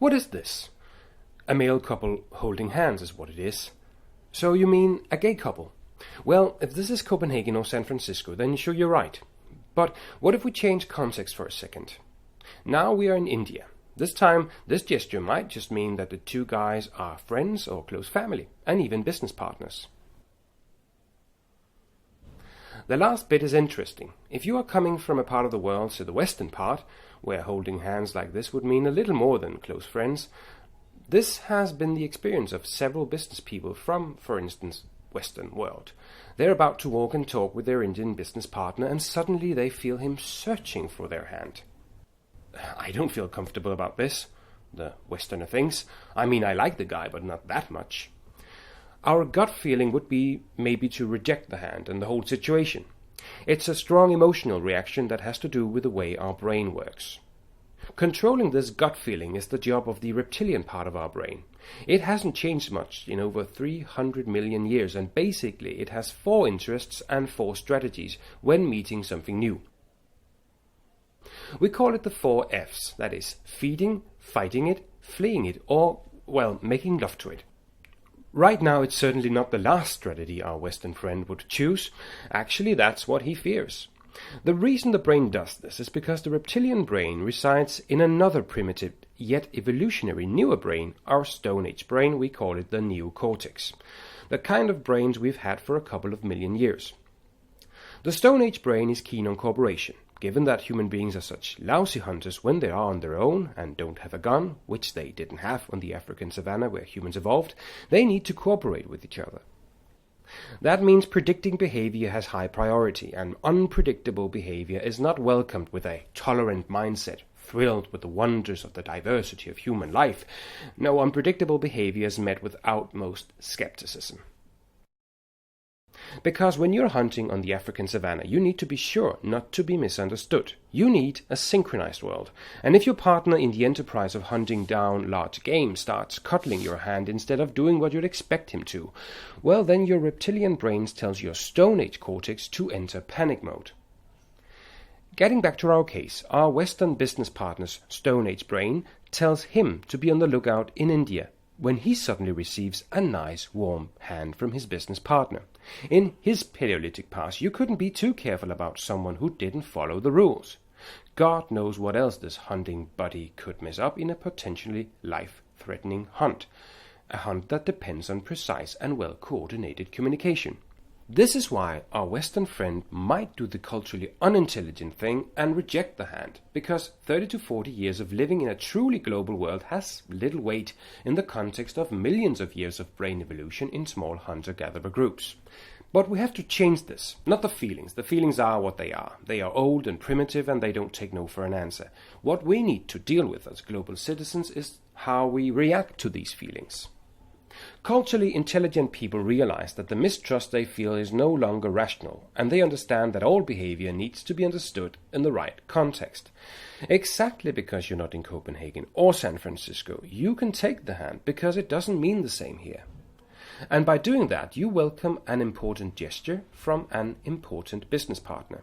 What is this? A male couple holding hands is what it is. So you mean a gay couple? Well, if this is Copenhagen or San Francisco, then sure you're right. But what if we change context for a second? Now we are in India. This time, this gesture might just mean that the two guys are friends or close family, and even business partners. The last bit is interesting. If you are coming from a part of the world, say the western part, where holding hands like this would mean a little more than close friends, this has been the experience of several business people from, for instance, Western world. They're about to walk and talk with their Indian business partner, and suddenly they feel him searching for their hand. I don't feel comfortable about this, the Westerner thinks. I mean, I like the guy, but not that much. Our gut feeling would be maybe to reject the hand and the whole situation. It's a strong emotional reaction that has to do with the way our brain works. Controlling this gut feeling is the job of the reptilian part of our brain. It hasn't changed much in over 300 million years, and basically it has 4 interests and 4 strategies when meeting something new. We call it the 4 Fs, that is, feeding, fighting it, fleeing it, or, well, making love to it. Right now it's certainly not the last strategy our Western friend would choose. Actually, that's what he fears. The reason the brain does this is because the reptilian brain resides in another primitive yet evolutionary newer brain, our Stone Age brain. We call it the neocortex, the kind of brains we've had for a couple of million years. The Stone Age brain is keen on cooperation. Given that human beings are such lousy hunters when they are on their own and don't have a gun, which they didn't have on the African savanna where humans evolved, they need to cooperate with each other. That means predicting behavior has high priority, and unpredictable behavior is not welcomed with a tolerant mindset, thrilled with the wonders of the diversity of human life. No, unpredictable behavior is met with utmost skepticism. Because when you're hunting on the African savanna, you need to be sure not to be misunderstood. You need a synchronized world. And if your partner in the enterprise of hunting down large game starts cuddling your hand instead of doing what you'd expect him to, well, then your reptilian brain tells your Stone Age cortex to enter panic mode. Getting back to our case, our Western business partner's Stone Age brain tells him to be on the lookout in India when he suddenly receives a nice warm hand from his business partner. In his Paleolithic past, you couldn't be too careful about someone who didn't follow the rules. God knows what else this hunting buddy could mess up in a potentially life-threatening hunt. A hunt that depends on precise and well-coordinated communication. This is why our Western friend might do the culturally unintelligent thing and reject the hand, because 30 to 40 years of living in a truly global world has little weight in the context of millions of years of brain evolution in small hunter-gatherer groups. But we have to change this, not the feelings. The feelings are what they are. They are old and primitive, and they don't take no for an answer. What we need to deal with as global citizens is how we react to these feelings. Culturally intelligent people realize that the mistrust they feel is no longer rational, and they understand that all behavior needs to be understood in the right context. Exactly because you're not in Copenhagen or San Francisco, you can take the hand because it doesn't mean the same here. And by doing that, you welcome an important gesture from an important business partner.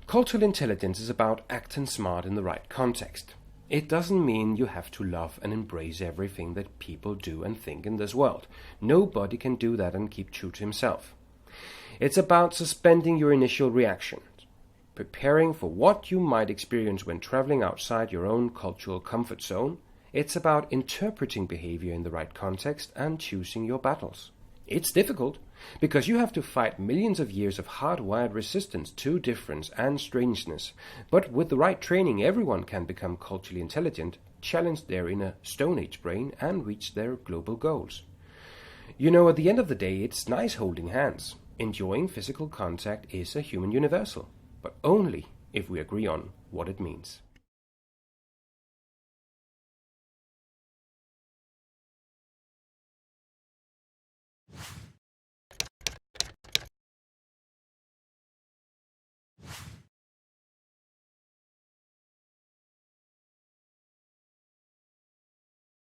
Cultural intelligence is about acting smart in the right context. It doesn't mean you have to love and embrace everything that people do and think in this world. Nobody can do that and keep true to himself. It's about suspending your initial reaction, preparing for what you might experience when traveling outside your own cultural comfort zone. It's about interpreting behavior in the right context and choosing your battles. It's difficult, because you have to fight millions of years of hardwired resistance to difference and strangeness. But with the right training, everyone can become culturally intelligent, challenge their inner Stone Age brain, and reach their global goals. You know, at the end of the day, it's nice holding hands. Enjoying physical contact is a human universal, but only if we agree on what it means.